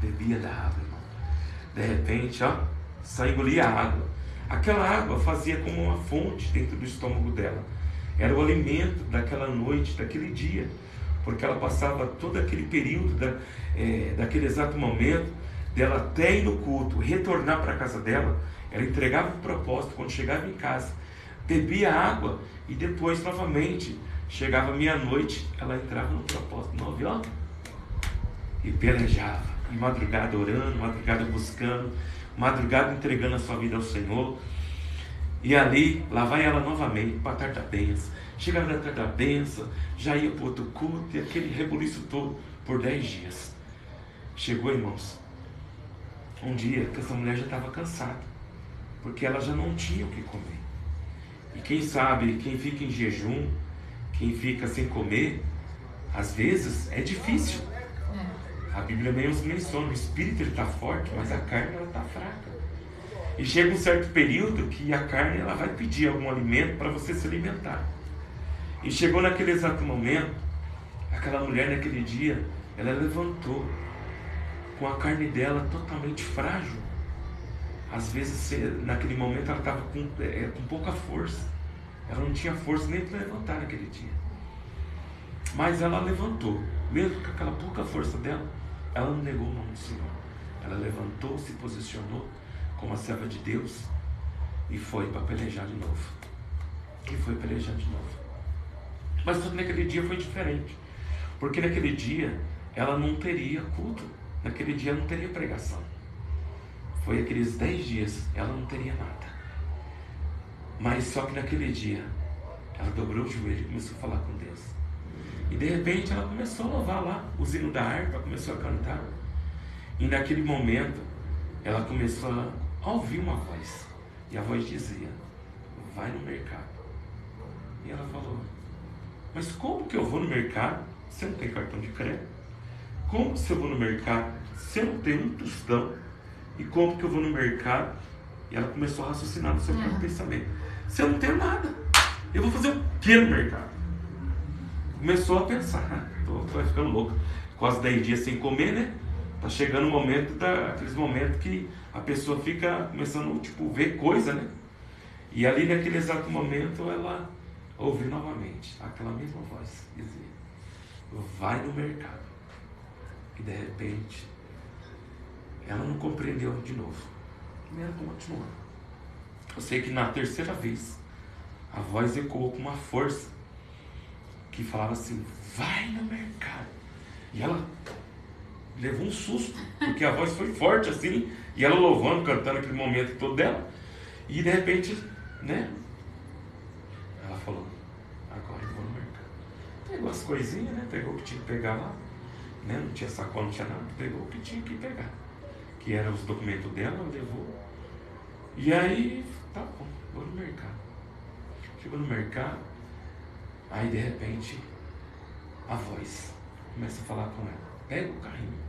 Bebia da água, irmão. De repente, só engolia a água. Aquela água fazia como uma fonte dentro do estômago dela. Era o alimento daquela noite, daquele dia. Porque ela passava todo aquele período, daquele exato momento, dela até ir no culto, retornar para a casa dela. Ela entregava o propósito. Quando chegava em casa, bebia água e depois, novamente, chegava meia-noite, ela entrava no propósito 9 horas e pelejava. E madrugada orando, madrugada buscando, madrugada entregando a sua vida ao Senhor. E ali, lá vai ela novamente para a tarde da bênção. Chegava na tarde da bênção, já ia para outro culto, e aquele rebuliço todo por 10 dias. Chegou, irmãos, um dia que essa mulher já estava cansada, porque ela já não tinha o que comer. E quem sabe, quem fica em jejum, quem fica sem comer, às vezes é difícil. A Bíblia mesmo menciona, o espírito está forte, mas a carne está fraca. E chega um certo período que a carne ela vai pedir algum alimento para você se alimentar. E chegou naquele exato momento, aquela mulher naquele dia, ela levantou com a carne dela totalmente frágil. Às vezes, naquele momento, ela estava com pouca força. Ela não tinha força nem para levantar naquele dia. Mas ela levantou, mesmo com aquela pouca força dela, ela não negou o nome do Senhor. Ela levantou, se posicionou como a serva de Deus e foi para pelejar de novo. Mas só que naquele dia foi diferente. Porque naquele dia ela não teria culto. Naquele dia não teria pregação. Foi aqueles 10 dias, ela não teria nada. Mas só que naquele dia ela dobrou o joelho e começou a falar com Deus. E de repente ela começou a louvar lá, o hino da harpa, começou a cantar. E naquele momento ela começou a ouvir uma voz. E a voz dizia: vai no mercado. E ela falou: mas como que eu vou no mercado se eu não tenho cartão de crédito? Como se eu vou no mercado se eu não tenho um tostão? E como que eu vou no mercado? E ela começou a raciocinar no seu próprio pensamento: se eu não tenho nada, eu vou fazer o que no mercado? Começou a pensar: tô ficando louco, quase 10 dias sem comer, né? Tá chegando o momento, aqueles momentos que a pessoa fica começando, ver coisa, né? E ali naquele exato momento ela ouviu novamente aquela mesma voz dizer: vai no mercado. E de repente ela não compreendeu de novo. E ela continuou. Eu sei que na terceira vez a voz ecoou com uma força que falava assim: vai no mercado. E ela levou um susto, porque a voz foi forte assim, e ela louvando, cantando aquele momento todo dela. E de repente, né, ela falou: agora eu vou no mercado. Pegou as coisinhas, né, pegou o que tinha que pegar lá, né, não tinha sacola, não tinha nada, pegou o que tinha que pegar, que eram os documentos dela, levou. E aí, tá bom, vou no mercado. Chegou no mercado, aí de repente a voz começa a falar com ela: pega o carrinho.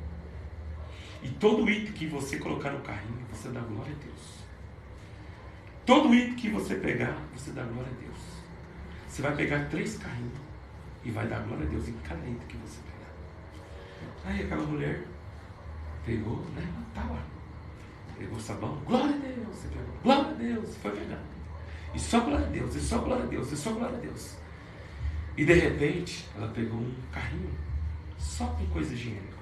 E todo item que você colocar no carrinho, você dá glória a Deus. Todo item que você pegar, você dá glória a Deus. Você vai pegar 3 carrinhos e vai dar glória a Deus em cada item que você pegar. Aí aquela mulher pegou, né? Tá lá. Pegou o sabão, glória a Deus. Você pegou, glória a Deus. Foi pegar. E só glória a Deus, e só glória a Deus, e só glória a Deus. E de repente, ela pegou um carrinho só com coisa higiênica.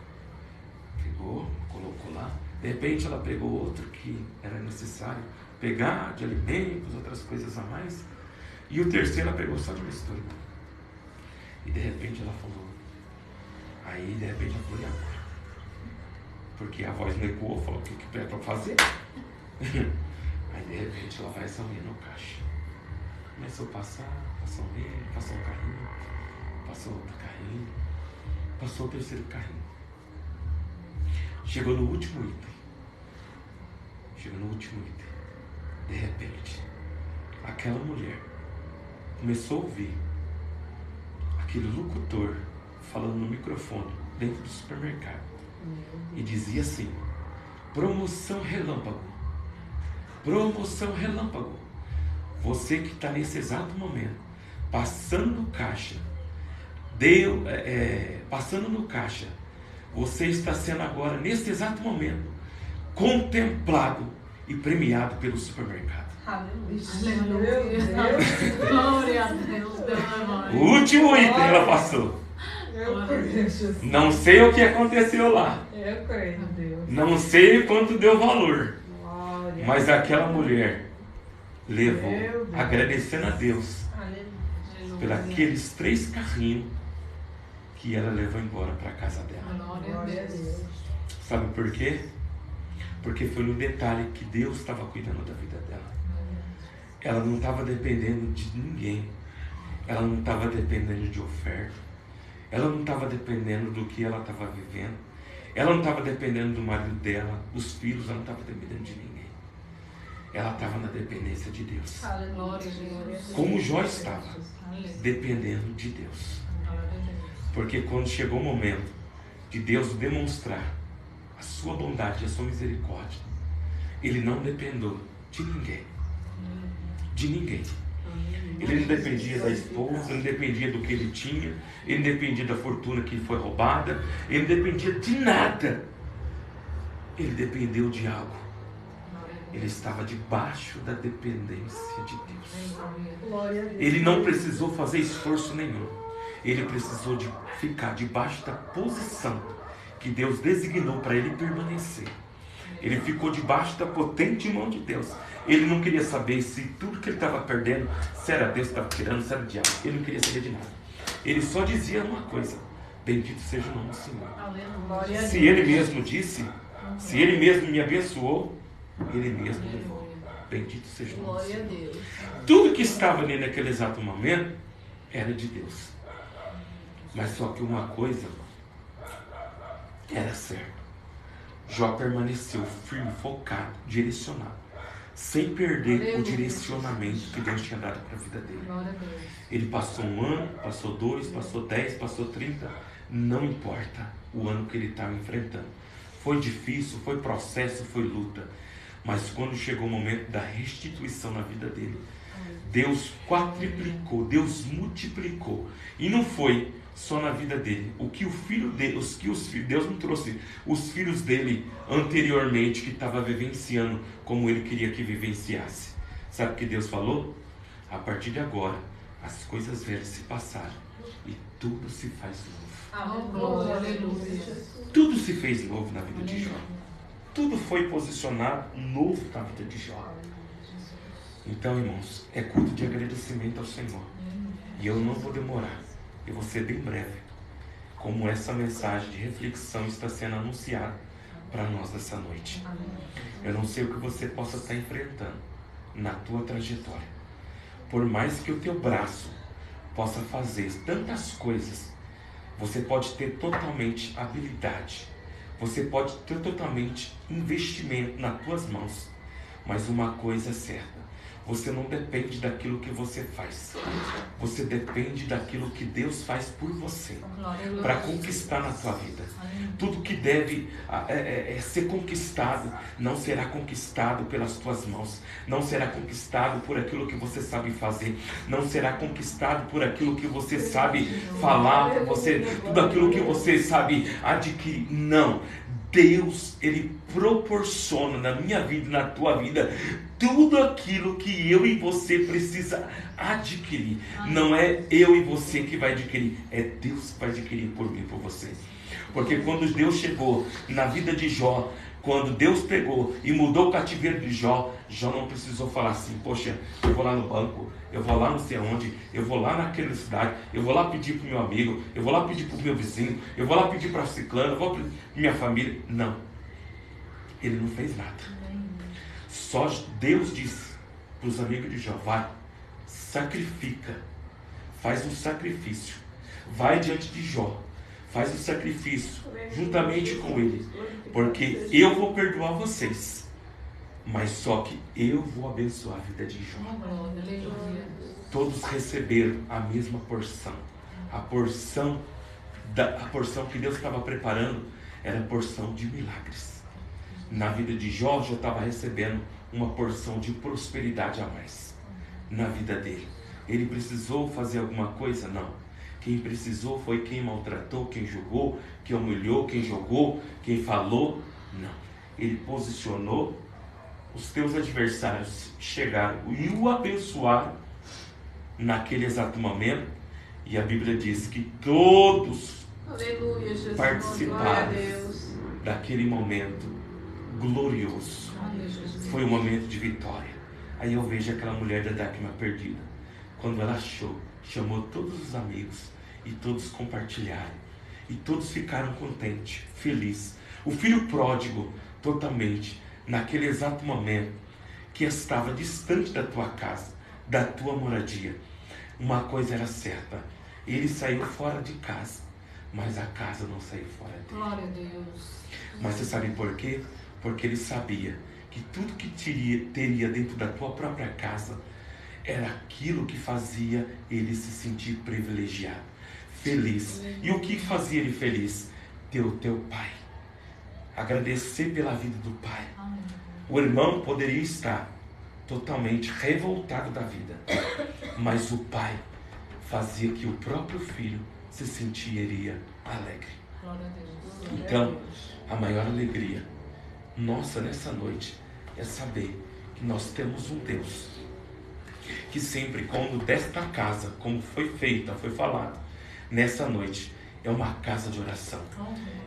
Pegou, colocou lá. De repente ela pegou outro que era necessário pegar, de alimentos, outras coisas a mais. E o terceiro ela pegou só de mistura. E de repente ela falou. Aí de repente ela falou: e agora? Porque a voz me ecoou, falou: o que é para fazer? Aí de repente ela vai examinando o caixa. Começou a passou um carrinho, passou outro carrinho, passou o terceiro carrinho. Chegou no último item. De repente, aquela mulher começou a ouvir aquele locutor falando no microfone dentro do supermercado. E dizia assim: promoção relâmpago. Promoção relâmpago. Você que está nesse exato momento passando no caixa, passando no caixa, você está sendo agora, nesse exato momento, contemplado e premiado pelo supermercado. Aleluia. Glória a Deus. O último item ela passou. Não sei o que aconteceu lá. Não sei quanto deu valor. Mas aquela mulher levou, agradecendo a Deus, pelos 3 carrinhos que ela levou embora para a casa dela. Glória a Deus. Sabe por quê? Porque foi no detalhe que Deus estava cuidando da vida dela. Ela não estava dependendo de ninguém. Ela não estava dependendo de oferta. Ela não estava dependendo do que ela estava vivendo. Ela não estava dependendo do marido dela, os filhos, ela não estava dependendo de ninguém. Ela estava na dependência de Deus. Como Jó estava, dependendo de Deus. Porque quando chegou o momento de Deus demonstrar a sua bondade e a sua misericórdia, ele não dependeu de ninguém. De ninguém. Ele não dependia da esposa, ele não dependia do que ele tinha, ele não dependia da fortuna que foi roubada, ele não dependia de nada. Ele dependeu de algo. Ele estava debaixo da dependência de Deus. Ele não precisou fazer esforço nenhum. Ele precisou de ficar debaixo da posição que Deus designou para ele permanecer. Ele ficou debaixo da potente mão de Deus. Ele não queria saber se tudo que ele estava perdendo, se era Deus que estava tirando, se era o diabo. Ele não queria saber de nada. Ele só dizia uma coisa: bendito seja o nome do Senhor. Se ele mesmo disse, se ele mesmo me abençoou, ele mesmo levou. Bendito seja o nome do Senhor. Tudo que estava ali naquele exato momento era de Deus. Mas só que uma coisa era certa. Jó permaneceu firme, focado, direcionado, sem perder o direcionamento que Deus tinha dado para a vida dele. Ele passou 1 ano, passou 2, passou 10, passou 30, não importa o ano que ele estava enfrentando. Foi difícil, foi processo, foi luta. Mas quando chegou o momento da restituição na vida dele, Deus quadriplicou, Deus multiplicou. E não foi só na vida dele. O que o filho dele, Deus não trouxe os filhos dele anteriormente que estava vivenciando como ele queria que vivenciasse. Sabe o que Deus falou? A partir de agora, as coisas velhas se passaram e tudo se faz novo. Aleluia. Tudo se fez novo na vida de Jó. Tudo foi posicionado novo na vida de Jó. Então, irmãos, é culto de agradecimento ao Senhor. E eu não vou demorar. Eu vou ser bem breve. Como essa mensagem de reflexão está sendo anunciada para nós essa noite. Eu não sei o que você possa estar enfrentando na tua trajetória. Por mais que o teu braço possa fazer tantas coisas, você pode ter totalmente habilidade. Você pode ter totalmente investimento nas tuas mãos. Mas uma coisa é certa. Você não depende daquilo que você faz. Você depende daquilo que Deus faz por você. Para conquistar na tua vida. Tudo que deve ser conquistado não será conquistado pelas tuas mãos. Não será conquistado por aquilo que você sabe fazer. Não será conquistado por aquilo que você sabe falar. Tudo aquilo que você sabe adquirir. Não. Deus, Ele proporciona na minha vida, na tua vida, tudo aquilo que eu e você precisa adquirir. Não é eu e você que vai adquirir, é Deus que vai adquirir por mim e por você. Porque quando Deus chegou na vida de Jó, quando Deus pegou e mudou o cativeiro de Jó, Jó não precisou falar assim: poxa, eu vou lá no banco, eu vou lá não sei aonde, eu vou lá naquela cidade, eu vou lá pedir para o meu amigo, eu vou lá pedir para o meu vizinho, eu vou lá pedir para a ciclana, eu vou para minha família. Não, ele não fez nada. Só Deus disse para os amigos de Jó: vai, sacrifica, faz um sacrifício, vai diante de Jó, faz o sacrifício juntamente com ele, porque eu vou perdoar vocês, mas só que eu vou abençoar a vida de Jó. Todos receberam a mesma porção. A porção que Deus estava preparando era a porção de milagres. Na vida de Jó, já estava recebendo uma porção de prosperidade a mais na vida dele. Ele precisou fazer alguma coisa? Não. Quem precisou foi quem maltratou, quem julgou, quem humilhou, quem jogou, quem falou. Não. Ele posicionou, os teus adversários chegaram e o abençoaram naquele exato momento. E a Bíblia diz que todos Aleluia, Jesus. participaram daquele momento glorioso. Foi um momento de vitória. Aí eu vejo aquela mulher da dracma perdida. Quando ela achou, chamou todos os amigos e todos compartilharam. E todos ficaram contentes, felizes. O filho pródigo, totalmente, naquele exato momento, que estava distante da tua casa, da tua moradia. Uma coisa era certa, ele saiu fora de casa, mas a casa não saiu fora dele. Glória a Deus. Mas você sabe por quê? Porque ele sabia que tudo que teria dentro da tua própria casa era aquilo que fazia ele se sentir privilegiado, feliz. E o que fazia ele feliz? Ter o teu pai. Agradecer pela vida do pai. O irmão poderia estar totalmente revoltado da vida, mas o pai fazia que o próprio filho se sentiria alegre. Glória a Deus. Então, a maior alegria nossa nessa noite é saber que nós temos um Deus que sempre, quando desta casa, como foi feita, foi falado, nessa noite, é uma casa de oração.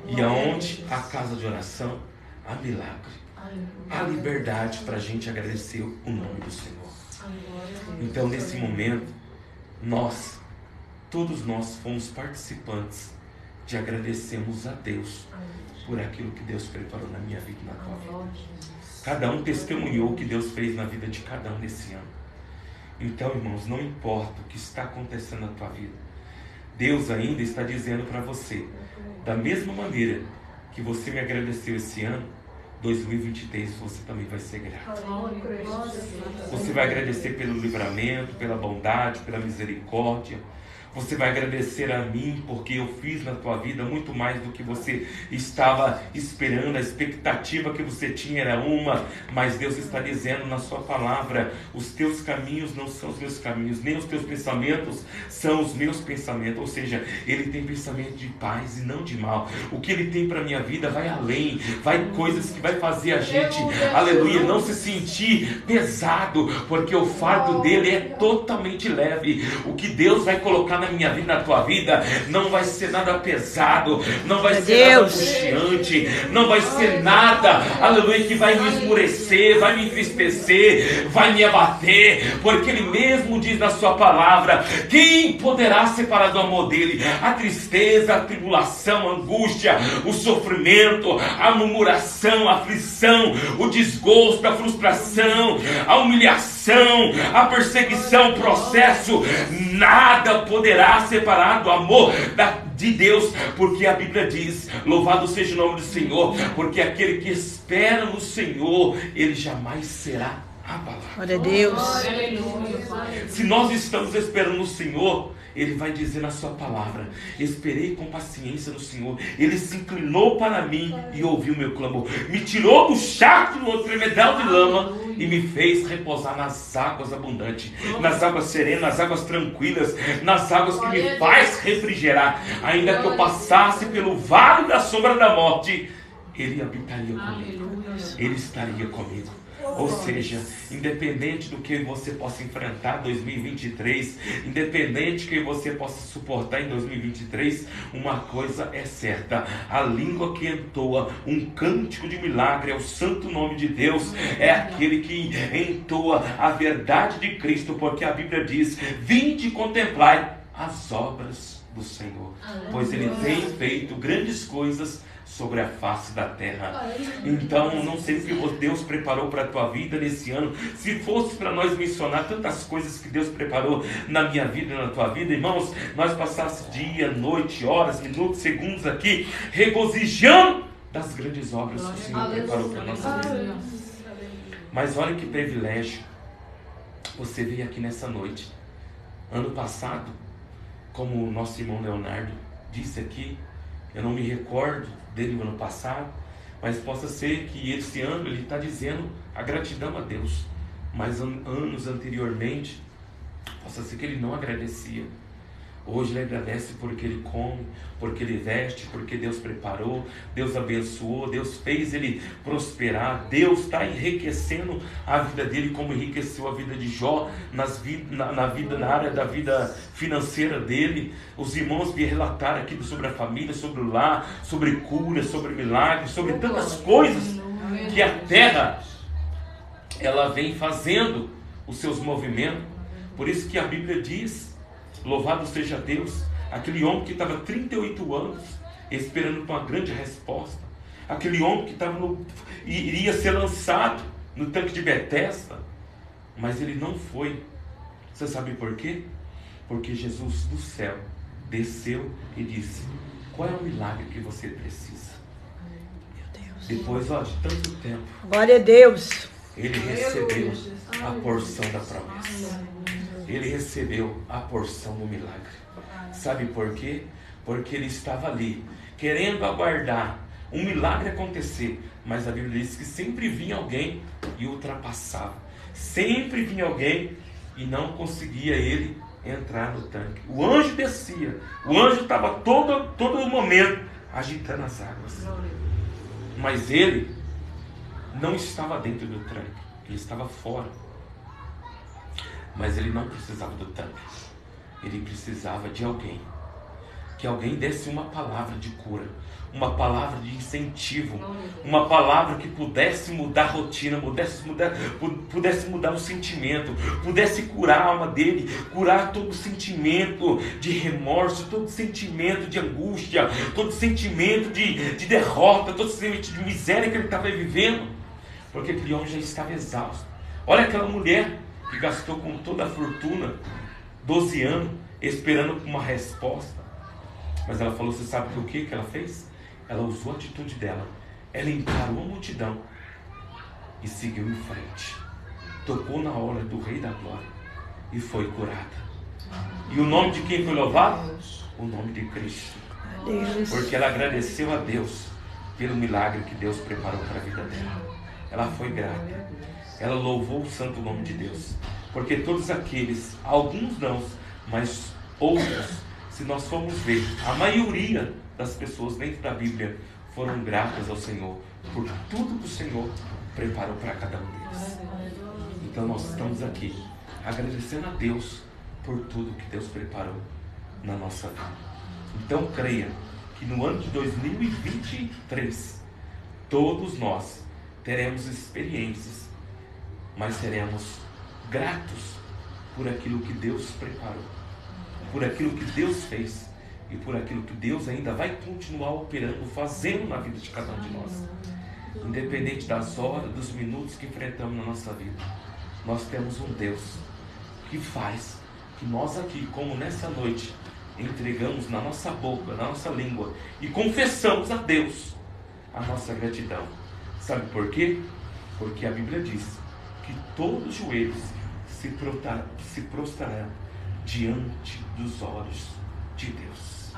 E aonde há casa de oração, há milagre. Há liberdade para a gente agradecer o nome do Senhor. Então, nesse momento, todos nós fomos participantes de agradecermos a Deus por aquilo que Deus preparou na minha vida e na tua vida. Cada um testemunhou o que Deus fez na vida de cada um nesse ano. Então, irmãos, não importa o que está acontecendo na tua vida, Deus ainda está dizendo para você, da mesma maneira que você me agradeceu esse ano, 2023 você também vai ser grato. Você vai agradecer pelo livramento, pela bondade, pela misericórdia. Você vai agradecer a mim porque eu fiz na tua vida muito mais do que você estava esperando. A expectativa que você tinha era uma, mas Deus está dizendo na sua palavra: os teus caminhos não são os meus caminhos, nem os teus pensamentos são os meus pensamentos. Ou seja, Ele tem pensamento de paz e não de mal. O que Ele tem para a minha vida vai além, vai coisas que vai fazer a gente, aleluia, não se sentir pesado, porque o fardo dele é totalmente leve. O que Deus vai colocar na minha vida, na tua vida, não vai ser nada pesado, não vai ser nada angustiante, não vai ser nada, aleluia, que vai me esmurecer, vai me entristecer, vai me abater, porque Ele mesmo diz na sua palavra: quem poderá separar do amor dele? A tristeza, a tribulação, a angústia, o sofrimento, a murmuração, a aflição, o desgosto, a frustração, a humilhação, a perseguição, o processo, nada poderá separar do amor de Deus, porque a Bíblia diz: louvado seja o nome do Senhor, porque aquele que espera no Senhor, ele jamais será abalado. Glória a Deus. Se nós estamos esperando no Senhor, Ele vai dizer na sua palavra: esperei com paciência no Senhor, Ele se inclinou para mim e ouviu meu clamor, me tirou do charco do tremedal de lama e me fez repousar nas águas abundantes, nas águas serenas, nas águas tranquilas, nas águas que me faz refrigerar. Ainda que eu passasse pelo vale da sombra da morte, Ele habitaria comigo, Ele estaria comigo. Ou seja, independente do que você possa enfrentar em 2023, independente do que você possa suportar em 2023, uma coisa é certa: a língua que entoa um cântico de milagre é o santo nome de Deus, é aquele que entoa a verdade de Cristo, porque a Bíblia diz: vinde contemplar as obras do Senhor, pois Ele tem feito grandes coisas sobre a face da terra. Então, não sei o que Deus preparou para a tua vida nesse ano. Se fosse para nós mencionar tantas coisas que Deus preparou na minha vida e na tua vida, irmãos, nós passássemos dia, noite, horas, minutos, segundos aqui, regozijando das grandes obras que o Senhor preparou para a nossa vida. Mas olha que privilégio você veio aqui nessa noite. Ano passado, como o nosso irmão Leonardo disse aqui, eu não me recordo dele no ano passado, mas possa ser que esse ano ele está dizendo a gratidão a Deus, mas anos anteriormente possa ser que ele não agradecia. Hoje ele agradece porque ele come, porque ele veste, porque Deus preparou, Deus abençoou, Deus fez ele prosperar, Deus está enriquecendo a vida dele como enriqueceu a vida de Jó, na área da vida financeira dele. Os irmãos vieram relatar aqui sobre a família, sobre o lar, sobre cura, sobre milagres, sobre tantas coisas que a terra ela vem fazendo os seus movimentos. Por isso que a Bíblia diz: louvado seja Deus, aquele homem que estava 38 anos esperando por uma grande resposta, aquele homem que iria ser lançado no tanque de Betesda, mas ele não foi. Você sabe por quê? Porque Jesus do céu desceu e disse: qual é o milagre que você precisa? Meu Deus. Depois de tanto tempo, Glória a Deus. ele recebeu a porção da promessa. Ele recebeu a porção do milagre. Sabe por quê? Porque ele estava ali, querendo aguardar um milagre acontecer. Mas a Bíblia diz que sempre vinha alguém e ultrapassava. Sempre vinha alguém e não conseguia ele entrar no tanque. O anjo descia. O anjo estava todo momento agitando as águas. Mas ele não estava dentro do tanque. Ele estava fora. Mas ele não precisava do tanque. Ele precisava de alguém. Que alguém desse uma palavra de cura, uma palavra de incentivo, uma palavra que pudesse mudar a rotina, pudesse mudar o sentimento, pudesse curar a alma dele, curar todo sentimento de remorso, todo sentimento de angústia, todo sentimento de derrota, todo sentimento de miséria que ele estava vivendo, porque aquele homem já estava exausto. Olha aquela mulher que gastou com toda a fortuna 12 anos esperando por uma resposta. Mas ela falou: você sabe o que ela fez? Ela usou a atitude dela. Ela encarou a multidão e seguiu em frente. Tocou na hora do Rei da Glória e foi curada. E o nome de quem foi louvado? O nome de Cristo. Deus. Porque ela agradeceu a Deus pelo milagre que Deus preparou para a vida dela. Ela foi grata. Ela louvou o santo nome de Deus. Porque todos aqueles, alguns não, mas outros, se nós formos ver, a maioria das pessoas dentro da Bíblia foram gratas ao Senhor por tudo que o Senhor preparou para cada um deles. Então nós estamos aqui agradecendo a Deus por tudo que Deus preparou na nossa vida. Então creia que no ano de 2023 todos nós teremos experiências, mas seremos gratos por aquilo que Deus preparou, por aquilo que Deus fez e por aquilo que Deus ainda vai continuar operando, fazendo na vida de cada um de nós. Independente das horas, dos minutos que enfrentamos na nossa vida, nós temos um Deus que faz que nós aqui, como nessa noite, entregamos na nossa boca, na nossa língua e confessamos a Deus a nossa gratidão. Sabe por quê? Porque a Bíblia diz que todos os joelhos se prostrarão diante dos olhos de Deus.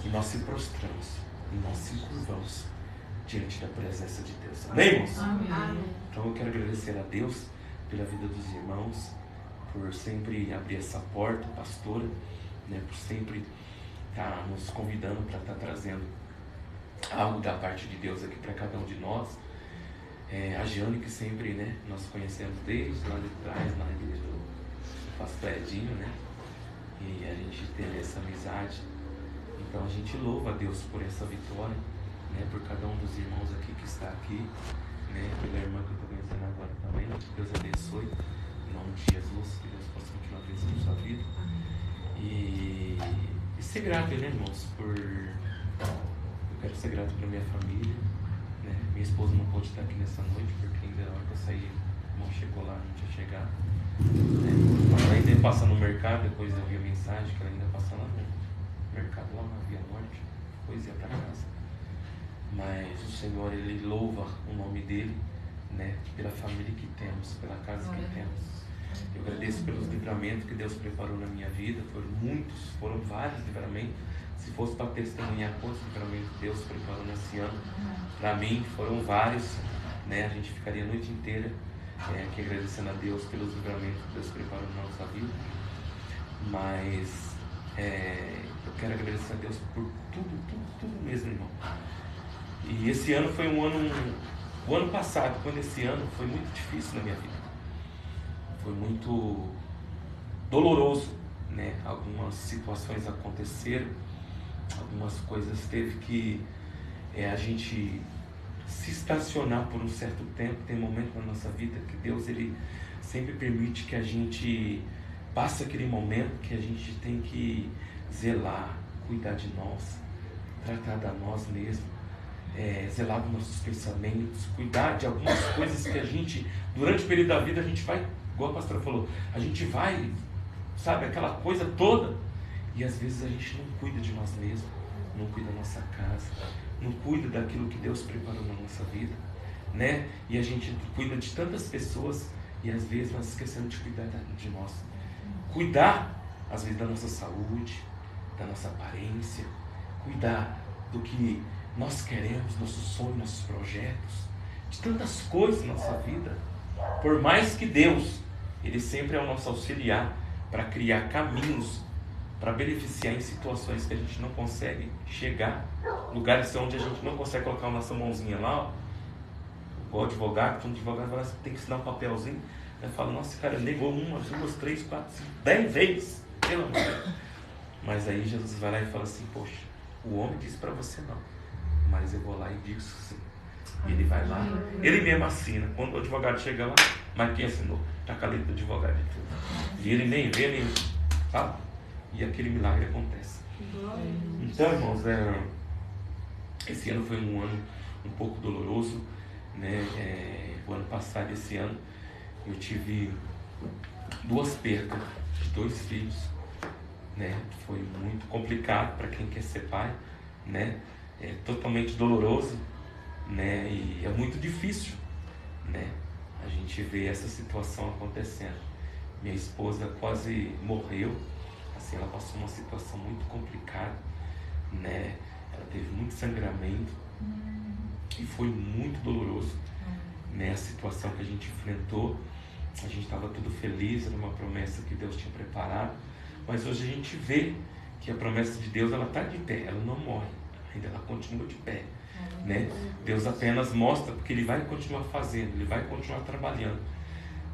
E nós se prostramos e nós se curvamos diante da presença de Deus. Amém, irmãos? Amém. Então eu quero agradecer a Deus pela vida dos irmãos, por sempre abrir essa porta, pastora, né, por sempre estar nos convidando para estar trazendo algo da parte de Deus aqui para cada um de nós. A Jane, que sempre, né, nós conhecemos desde lá de trás, na igreja do pastor Edinho, né? E a gente teve essa amizade. Então a gente louva a Deus por essa vitória, né? Por cada um dos irmãos aqui que está aqui, né? Pela irmã que eu estou conhecendo agora também. Deus abençoe, em nome de Jesus, que Deus possa continuar abençoando a sua vida. E ser grato, né, irmãos? Eu quero ser grato pela minha família. Minha esposa não pôde estar aqui nessa noite, porque ainda na hora que eu saí, o irmão chegou lá, não tinha chegado. Ela ainda ia passar no mercado, depois eu vi a mensagem que ela ainda ia passar lá no mercado, lá na Via Norte, depois ia para casa. Mas o Senhor, Ele louva o nome dEle, né, pela família que temos, pela casa que temos. Eu agradeço pelos livramentos que Deus preparou na minha vida, foram vários livramentos. Se fosse para testemunhar quantos livramentos Deus preparou nesse ano, para mim foram vários, né? A gente ficaria a noite inteira aqui agradecendo a Deus pelos livramentos que Deus preparou na nossa vida. Mas Eu quero agradecer a Deus por tudo mesmo, irmão. E esse ano foi o ano passado, quando esse ano foi muito difícil na minha vida. Foi muito doloroso, né? Algumas situações aconteceram, algumas coisas teve que a gente se estacionar por um certo tempo. Tem momento na nossa vida que Deus ele sempre permite que a gente passe aquele momento que a gente tem que zelar, cuidar de nós, tratar de nós mesmos, zelar dos nossos pensamentos, cuidar de algumas coisas que a gente, durante o período da vida, a gente vai, igual a pastora falou, a gente vai, sabe, aquela coisa toda, e às vezes a gente não cuida de nós mesmos, não cuida da nossa casa, não cuida daquilo que Deus preparou na nossa vida, né? E a gente cuida de tantas pessoas e às vezes nós esquecemos de cuidar de nós. Cuidar, às vezes, da nossa saúde, da nossa aparência, cuidar do que nós queremos, nossos sonhos, nossos projetos, de tantas coisas na nossa vida. Por mais que Deus, Ele sempre é o nosso auxiliar para criar caminhos, para beneficiar em situações que a gente não consegue chegar, lugares onde a gente não consegue colocar a nossa mãozinha lá, ó, o advogado, quando o advogado fala assim, tem que assinar um papelzinho, eu falo, nossa, esse cara negou 1, 2, 3, 4, 5, 10 vezes, pelo amor de Deus. Mas aí Jesus vai lá e fala assim, poxa, o homem disse para você não, mas eu vou lá e digo sim. E ele vai lá, ele mesmo assina. Quando o advogado chega lá, mas quem assinou? Tá com a letra do advogado e tudo. E ele nem vê, nem sabe? E aquele milagre acontece. Então, irmãos, esse ano foi um ano um pouco doloroso, né? O ano passado, esse ano, eu tive 2 percas de 2 filhos, né? Foi muito complicado para quem quer ser pai, né? É totalmente doloroso, né? E é muito difícil, né? A gente vê essa situação acontecendo. Minha esposa quase morreu, assim, ela passou uma situação muito complicada, né? Ela teve muito sangramento e foi muito doloroso, né? A situação que a gente enfrentou. A gente estava tudo feliz, era uma promessa que Deus tinha preparado, mas hoje a gente vê que a promessa de Deus ela está de pé, ela não morre, ainda ela continua de pé, né? Deus apenas mostra porque Ele vai continuar fazendo, Ele vai continuar trabalhando,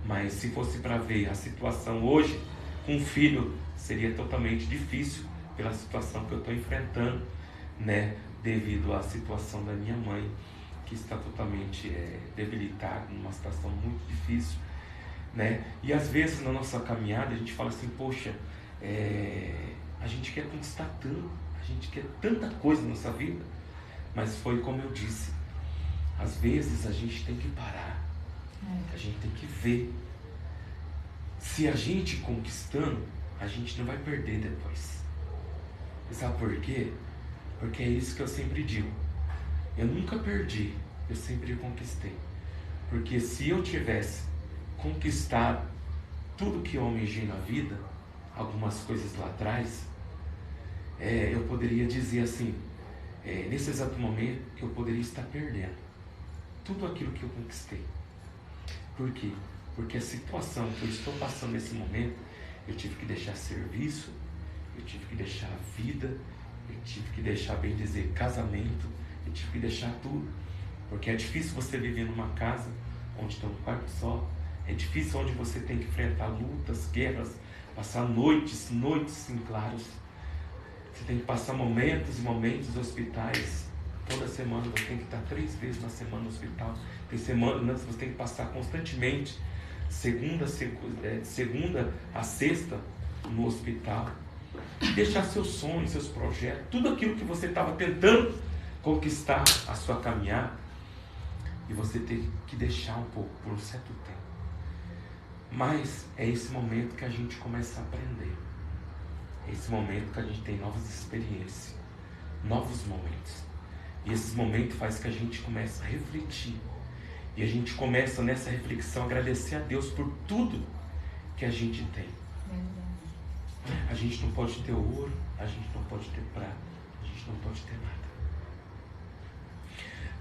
mas se fosse para ver a situação hoje com um filho, seria totalmente difícil pela situação que eu estou enfrentando, né? Devido à situação da minha mãe, que está totalmente debilitada, numa situação muito difícil, né? E às vezes na nossa caminhada a gente fala assim, poxa, a gente quer conquistar tanto, a gente quer tanta coisa na nossa vida, mas foi como eu disse, às vezes a gente tem que parar, a gente tem que ver, se a gente conquistando, a gente não vai perder depois. E sabe por quê? Porque é isso que eu sempre digo, eu nunca perdi, eu sempre conquistei, porque se eu tivesse conquistado tudo que eu almejei na vida, algumas coisas lá atrás, eu poderia dizer assim, nesse exato momento que eu poderia estar perdendo tudo aquilo que eu conquistei. Por quê? Porque a situação que eu estou passando nesse momento, eu tive que deixar serviço, eu tive que deixar vida, eu tive que deixar, bem dizer, casamento, eu tive que deixar tudo, porque é difícil você viver numa casa onde tem um quarto só. É difícil onde você tem que enfrentar lutas, guerras, passar noites em claros. Você tem que passar momentos e momentos nos hospitais. Toda semana você tem que estar 3 vezes na semana no hospital. Tem semanas que você tem que passar constantemente, segunda a sexta, no hospital. E deixar seus sonhos, seus projetos, tudo aquilo que você estava tentando conquistar a sua caminhada. E você tem que deixar um pouco por um certo tempo. Mas é esse momento que a gente começa a aprender. É esse momento que a gente tem novas experiências, novos momentos. E esses momentos faz que a gente comece a refletir. E a gente começa nessa reflexão a agradecer a Deus por tudo que a gente tem. A gente não pode ter ouro, a gente não pode ter prata, a gente não pode ter nada.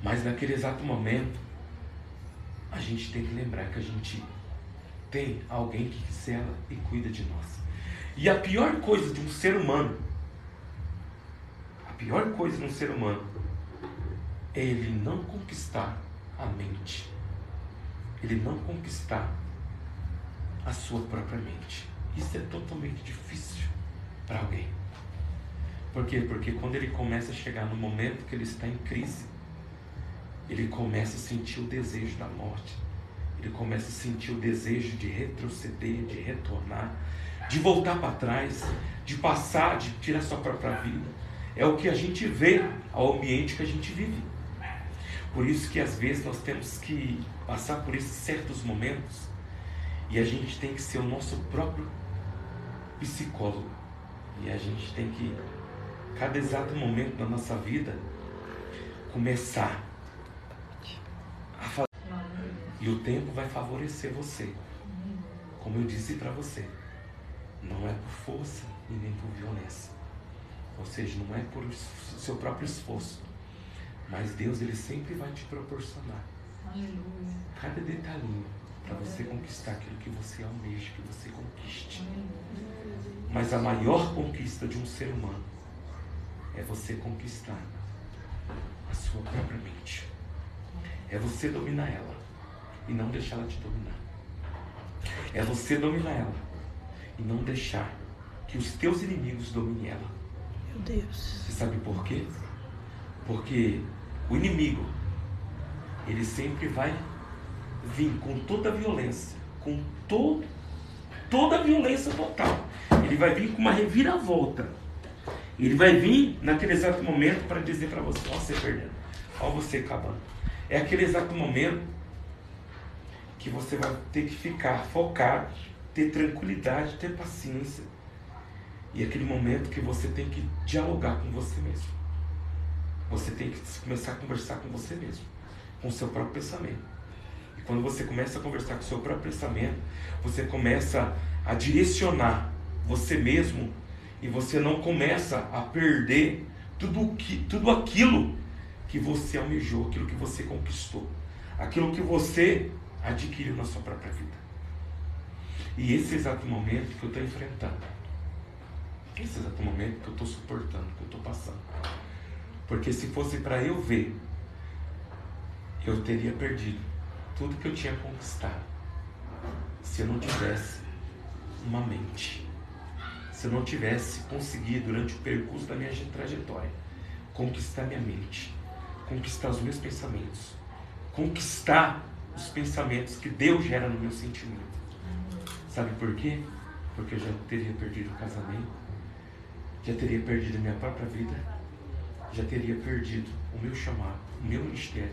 Mas naquele exato momento, a gente tem que lembrar que a gente tem alguém que zela e cuida de nós. E a pior coisa de um ser humano, é ele não conquistar a mente. Ele não conquistar a sua própria mente. Isso é totalmente difícil para alguém. Por quê? Porque quando ele começa a chegar no momento que ele está em crise, ele começa a sentir o desejo da morte. Ele começa a sentir o desejo de retroceder, de retornar, de voltar para trás, de passar, de tirar sua própria vida. É o que a gente vê ao ambiente que a gente vive. Por isso que às vezes nós temos que passar por esses certos momentos e a gente tem que ser o nosso próprio psicólogo. E a gente tem que, cada exato momento da nossa vida, começar a fazer. E o tempo vai favorecer você. Como eu disse para você, não é por força e nem por violência. Ou seja, não é por seu próprio esforço. Mas Deus, Ele sempre vai te proporcionar cada detalhinho para você conquistar aquilo que você almeja, que você conquiste. Mas a maior conquista de um ser humano é você conquistar a sua própria mente. É você dominar ela e não deixar ela te dominar. É você dominar ela e não deixar que os teus inimigos dominem ela. Meu Deus. Você sabe por quê? Porque o inimigo, ele sempre vai vir com toda a violência, com toda a violência total. Ele vai vir com uma reviravolta. Ele vai vir naquele exato momento para dizer para você: ó, você perdendo, ó, você acabando. É aquele exato momento que você vai ter que ficar focado, ter tranquilidade, ter paciência. E é aquele momento que você tem que dialogar com você mesmo. Você tem que começar a conversar com você mesmo, com o seu próprio pensamento. E quando você começa a conversar com o seu próprio pensamento, você começa a direcionar você mesmo e você não começa a perder tudo aquilo que você almejou, aquilo que você conquistou, aquilo que você adquiriu na sua própria vida. E esse exato momento que eu estou enfrentando, esse exato momento que eu estou suportando, que eu estou passando. Porque se fosse para eu ver, eu teria perdido tudo que eu tinha conquistado se eu não tivesse uma mente, se eu não tivesse conseguido durante o percurso da minha trajetória conquistar minha mente, conquistar os meus pensamentos, conquistar os pensamentos que Deus gera no meu sentimento. Sabe por quê? Porque eu já teria perdido o casamento, já teria perdido a minha própria vida, já teria perdido o meu chamado, o meu ministério,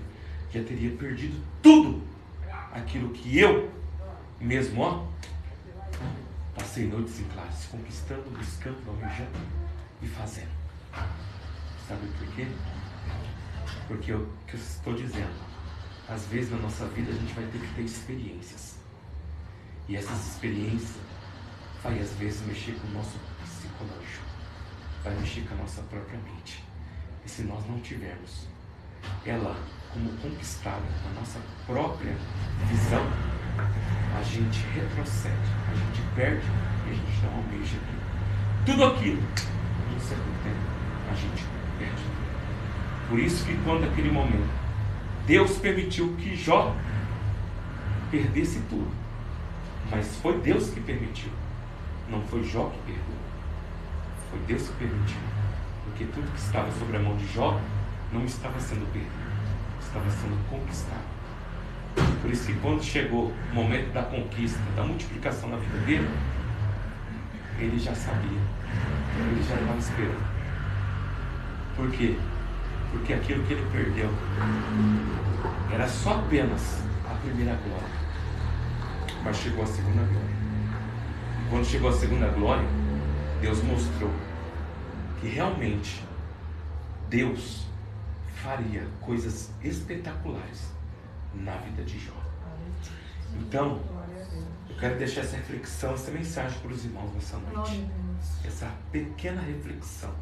já teria perdido tudo aquilo que eu mesmo, ó, passei noites em classe, conquistando, buscando, almejando e fazendo. Sabe por quê? Porque o que eu estou dizendo, às vezes na nossa vida a gente vai ter que ter experiências. E essas experiências vai às vezes mexer com o nosso psicológico, vai mexer com a nossa própria mente. E se nós não tivermos ela como conquistada na nossa própria visão, a gente retrocede, a gente perde e a gente não almeja aquilo. Tudo aquilo, num certo tempo, a gente perde. Por isso que quando aquele momento, Deus permitiu que Jó perdesse tudo. Mas foi Deus que permitiu. Não foi Jó que perdeu. Foi Deus que permitiu. Porque tudo que estava sobre a mão de Jó não estava sendo perdido, estava sendo conquistado. Por isso que quando chegou o momento da conquista, da multiplicação na vida dele, ele já sabia, ele já estava esperando. Por quê? Porque aquilo que ele perdeu era só apenas a primeira glória, mas chegou a segunda glória. E quando chegou a segunda glória, Deus mostrou que realmente Deus faria coisas espetaculares na vida de Jó. Então, eu quero deixar essa reflexão, essa mensagem para os irmãos nessa noite. Essa pequena reflexão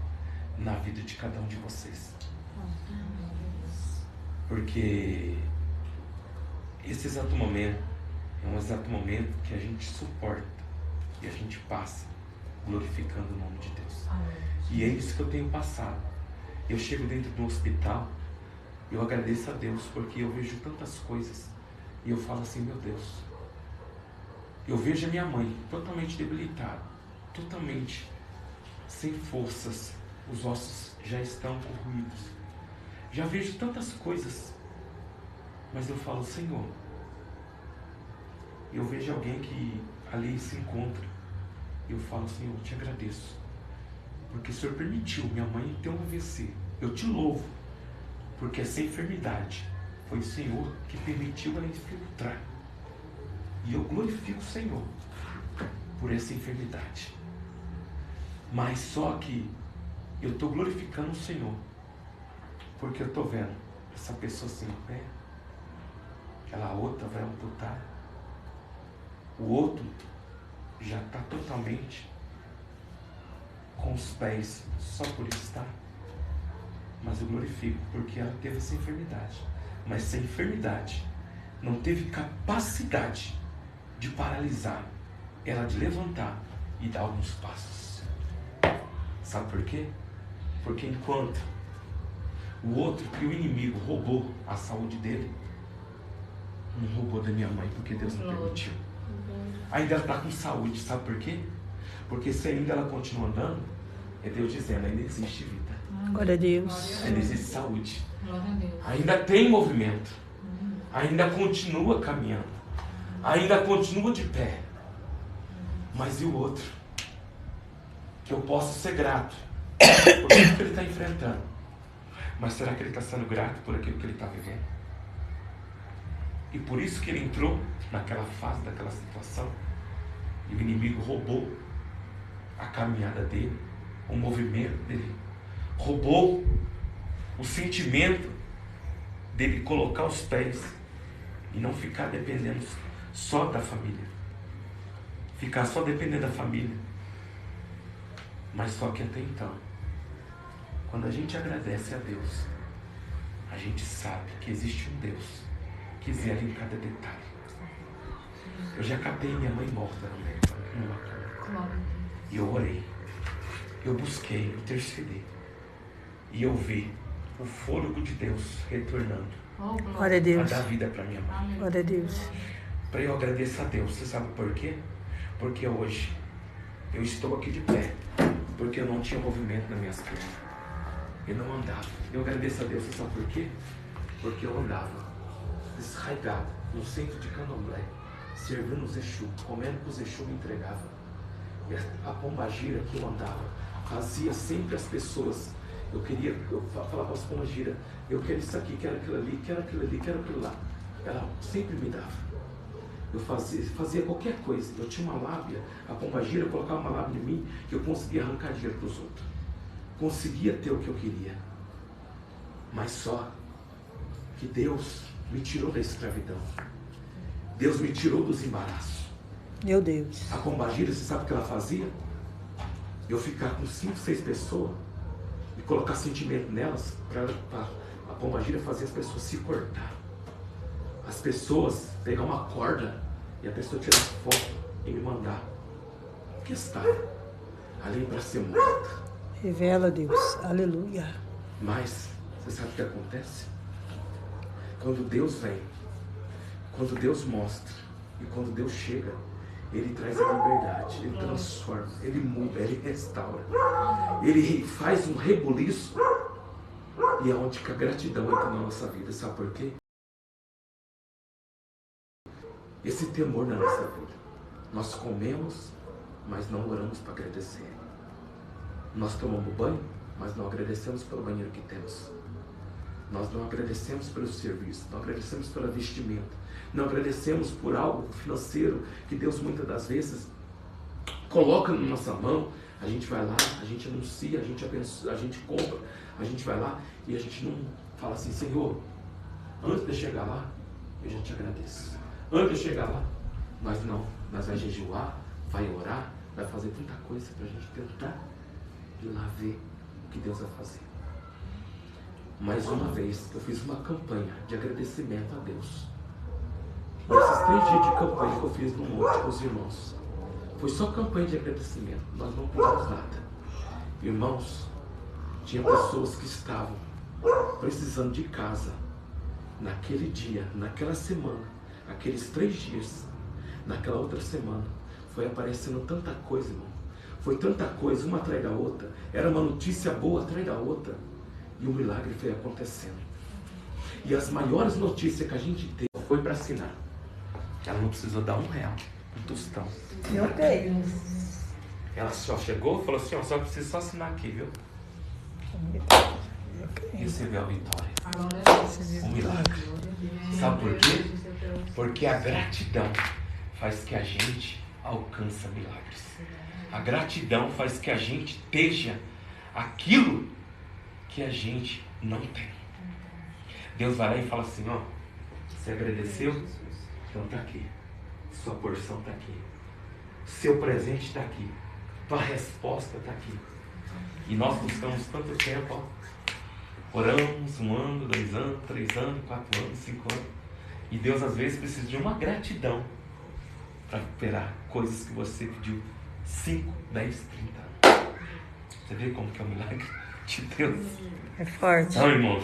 na vida de cada um de vocês. Porque esse exato momento é um exato momento que a gente suporta e a gente passa glorificando o nome de Deus. Amém. E é isso que eu tenho passado. Eu chego dentro do hospital, eu agradeço a Deus porque eu vejo tantas coisas e eu falo assim, meu Deus, eu vejo a minha mãe totalmente debilitada, totalmente sem forças, os ossos já estão corroídos. Já vejo tantas coisas, mas eu falo, Senhor, eu vejo alguém que ali se encontra, eu falo, Senhor, eu te agradeço, porque o Senhor permitiu minha mãe ter um AVC. Eu te louvo, porque essa enfermidade foi o Senhor que permitiu ela infiltrar. E eu glorifico o Senhor por essa enfermidade. Mas só que eu estou glorificando o Senhor, porque eu estou vendo essa pessoa sem pé, aquela outra vai amputar, o outro já está totalmente com os pés só por estar. Mas eu glorifico porque ela teve essa enfermidade. Mas essa enfermidade não teve capacidade de paralisar ela de levantar e dar alguns passos. Sabe por quê? Porque enquanto o outro, que o inimigo roubou a saúde dele, não roubou da minha mãe, porque Deus não permitiu. Ainda ela está com saúde, sabe por quê? Porque se ainda ela continua andando, é Deus dizendo, ainda existe vida. Glória a Deus. Ainda existe saúde. Glória a Deus. Ainda tem movimento. Ainda continua caminhando. Ainda continua de pé. Mas e o outro? Que eu posso ser grato por tudo que ele está enfrentando. Mas será que ele está sendo grato por aquilo que ele está vivendo? E por isso que ele entrou naquela fase, daquela situação. E o inimigo roubou a caminhada dele, o movimento dele. Roubou o sentimento dele colocar os pés e não ficar dependendo só da família. Ficar só dependendo da família. Mas só que até então, quando a gente agradece a Deus, a gente sabe que existe um Deus que zela em cada detalhe. Eu já catei minha mãe morta numa cama. Glória a Deus. E eu orei. Eu busquei, eu intercedi. E eu vi o fôlego de Deus retornando Oh, Glória a glória. Deus. para dar vida para minha mãe. Amém. Glória a Deus. Para eu agradecer a Deus. Você sabe por quê? Porque hoje eu estou aqui de pé. Porque eu não tinha movimento nas minhas pernas. Eu não andava. Eu agradeço a Deus. Você sabe por quê? Porque eu andava desraigado no centro de Candomblé, servindo os Exu, comendo que os Exu me entregavam. E a pombagira que eu andava fazia sempre as pessoas. Eu falava para as pombagira, eu quero isso aqui, quero aquilo ali, quero aquilo ali, quero aquilo lá. Ela sempre me dava. Eu fazia qualquer coisa. Eu tinha uma lábia, a pombagira colocava uma lábia em mim que eu conseguia arrancar dinheiro para os outros. Conseguia ter o que eu queria. Mas só que Deus me tirou da escravidão. Deus me tirou dos embaraços. Meu Deus. A pombagira, você sabe o que ela fazia? Eu ficar com 5, 6 pessoas e colocar sentimento nelas para a pombagira fazer as pessoas se cortar. As pessoas pegar uma corda e a pessoa tirar foto e me mandar. Que está ali para ser morta. Revela, Deus. Aleluia. Mas, você sabe o que acontece? Quando Deus vem, quando Deus mostra e quando Deus chega, Ele traz a liberdade, Ele transforma, Ele muda, Ele restaura. Ele faz um rebuliço e é onde que a gratidão entra na nossa vida. Sabe por quê? Esse temor na nossa vida. Nós comemos, mas não oramos para agradecer. Nós tomamos banho, mas não agradecemos pelo banheiro que temos. Nós não agradecemos pelo serviço, não agradecemos pela vestimenta, não agradecemos por algo financeiro que Deus muitas das vezes coloca na nossa mão. A gente vai lá, a gente anuncia, a gente abençoa, a gente compra, a gente vai lá e a gente não fala assim, Senhor, antes de chegar lá, eu já te agradeço. Antes de chegar lá, nós vai jejuar, vai orar, vai fazer tanta coisa para a gente tentar ir lá ver o que Deus vai fazer. Mais uma vez, eu fiz uma campanha de agradecimento a Deus. E esses 3 dias de campanha que eu fiz no monte com os irmãos, Foi só campanha de agradecimento. Nós não pedimos nada. Irmãos, tinha pessoas que estavam precisando de casa naquele dia, naquela semana, aqueles 3 dias, naquela outra semana. Foi aparecendo tanta coisa, irmão. Foi tanta coisa, uma atrás da outra. Era uma notícia boa atrás da outra. E o milagre foi acontecendo. E as maiores notícias que a gente teve foi para assinar. Ela não precisou dar R$1, um tostão. Meu Deus. Ela só chegou e falou assim, ó, só precisa só assinar aqui, viu? Recebeu a vitória. Um milagre. Sabe por quê? Porque a gratidão faz que a gente alcança milagres. A gratidão faz que a gente esteja aquilo que a gente não tem. Deus vai lá e fala assim, ó, você agradeceu? Então está aqui. Sua porção está aqui. Seu presente está aqui. Tua resposta está aqui. E nós buscamos tanto tempo, ó. Oramos 1 ano, 2 anos, 3 anos, 4 anos, 5 anos. E Deus às vezes precisa de uma gratidão para recuperar coisas que você pediu 5, 10, 30 anos. Você vê como que é o milagre de Deus? É forte. Então, irmãos,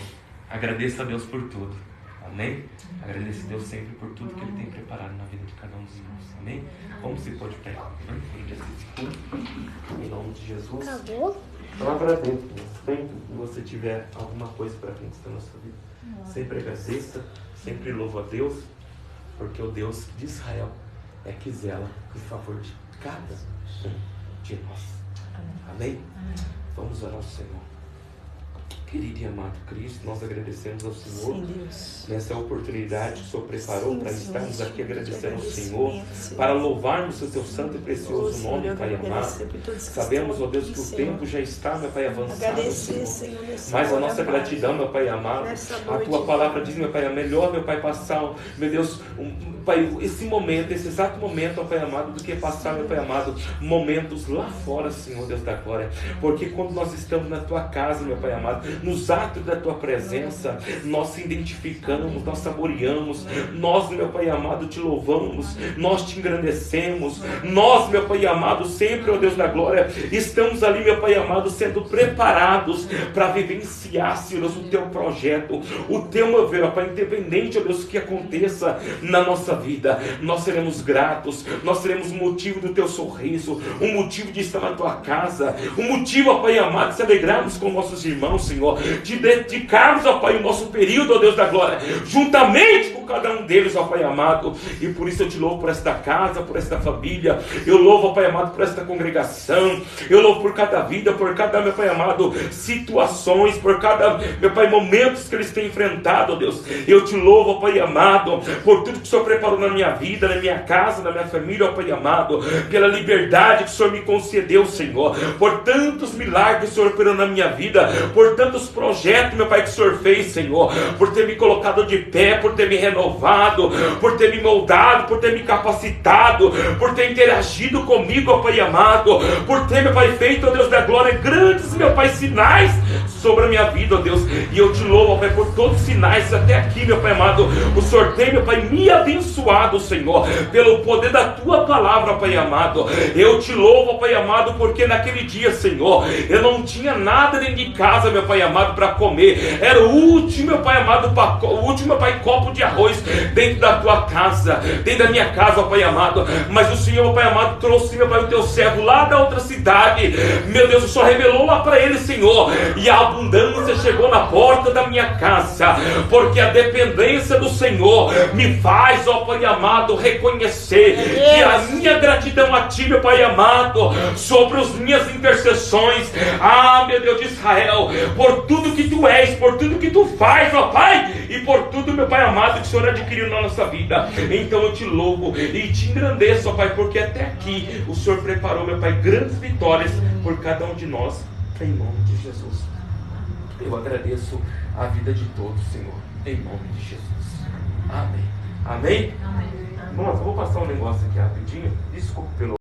agradeça a Deus por tudo. Amém? Agradeça a Deus sempre por tudo que Ele tem preparado na vida de cada um dos irmãos. Amém? Vamos se pode pegar. Em nome de Jesus. Acabou? Então agradeça. Sempre que você tiver alguma coisa para conquistar na sua vida, sempre agradeça, sempre louva a Deus, porque o Deus de Israel é que zela em favor de cada um de nós. Amém? Vamos orar ao Senhor. Querido e amado Cristo, nós agradecemos ao Senhor. Sim, Deus. Nessa oportunidade que o Senhor preparou para estarmos aqui agradecendo ao Senhor, Senhor. para louvarmos o Teu santo e precioso Senhor, nome, eu Pai quero amado. agradecer por todos que Sabemos, estão ó Deus, aqui, que o Senhor. tempo já está, meu Pai, avançado, Agradecer, Senhor. Senhor, nessa Mas a hora, nossa Pai. gratidão, meu Pai amado, Nessa a noite, Tua palavra diz, meu Pai, é melhor, meu Pai, passar, meu Deus, Pai, esse momento, esse exato momento, ó Pai amado, do que passar, meu Pai amado, momentos lá fora, Senhor Deus da glória. Porque quando nós estamos na Tua casa, meu Pai amado, nos atos da Tua presença, nós se identificamos, nós saboreamos, nós, meu Pai amado, te louvamos, nós te engrandecemos, nós, meu Pai amado, sempre, ó Deus da glória, estamos ali, meu Pai amado, sendo preparados para vivenciar, Senhor Deus, o Teu projeto, o Teu mover, ó Pai, independente, ó Deus, o que aconteça na nossa vida, nós seremos gratos, nós seremos um motivo do Teu sorriso, um motivo de estar na Tua casa, um motivo, ó Pai amado, de se alegrarmos com nossos irmãos, Senhor, de dedicarmos, ó Pai, o nosso período, ó Deus da glória, juntamente com cada um deles, ó Pai amado. E por isso eu te louvo por esta casa, por esta família. Eu louvo, ó Pai amado, por esta congregação. Eu louvo por cada vida, por cada, meu Pai amado, situações, por cada, meu Pai, momentos que eles têm enfrentado, ó Deus. Eu te louvo, ó Pai amado, por tudo que o Senhor preparou na minha vida, na minha casa, na minha família, ó Pai amado, pela liberdade que o Senhor me concedeu, Senhor, por tantos milagres que o Senhor operou na minha vida, por tantos projetos, meu Pai, que o Senhor fez, Senhor, por ter me colocado de pé, por ter me renovado, por ter me moldado, por ter me capacitado, por ter interagido comigo, ó Pai amado, por ter, meu Pai, feito, ó Deus da glória, grandes, meu Pai, sinais sobre a minha vida, ó Deus. E eu te louvo, ó Pai, por todos os sinais até aqui, meu Pai amado. O Senhor tem, meu Pai, me abençoado, Senhor, pelo poder da Tua palavra, Pai amado. Eu te louvo, ó Pai amado, porque naquele dia, Senhor, eu não tinha nada dentro de casa, meu Pai amado, para comer. Era o último, meu Pai amado, o último, meu Pai, copo de arroz dentro da Tua casa, dentro da minha casa, ó Pai amado. Mas o Senhor, meu Pai amado, trouxe, meu Pai, o Teu servo lá da outra cidade. Meu Deus, o Senhor revelou lá para ele, Senhor, e a abundância chegou na porta da minha casa, porque a dependência do Senhor me faz, ó Pai amado, reconhecer que a minha gratidão a Ti, meu Pai amado, sobre as minhas intercessões, meu Deus de Israel, por tudo que Tu és, por tudo que Tu faz, ó Pai, e por tudo, meu Pai amado, que o Senhor adquiriu na nossa vida. Então eu te louvo e te engrandeço, ó Pai, porque até aqui o Senhor preparou, meu Pai, grandes vitórias por cada um de nós, em nome de Jesus. Eu agradeço a vida de todos, Senhor, em nome de Jesus. Amém. Amém? Amém. Irmãos, eu vou passar um negócio aqui rapidinho. Desculpe pelo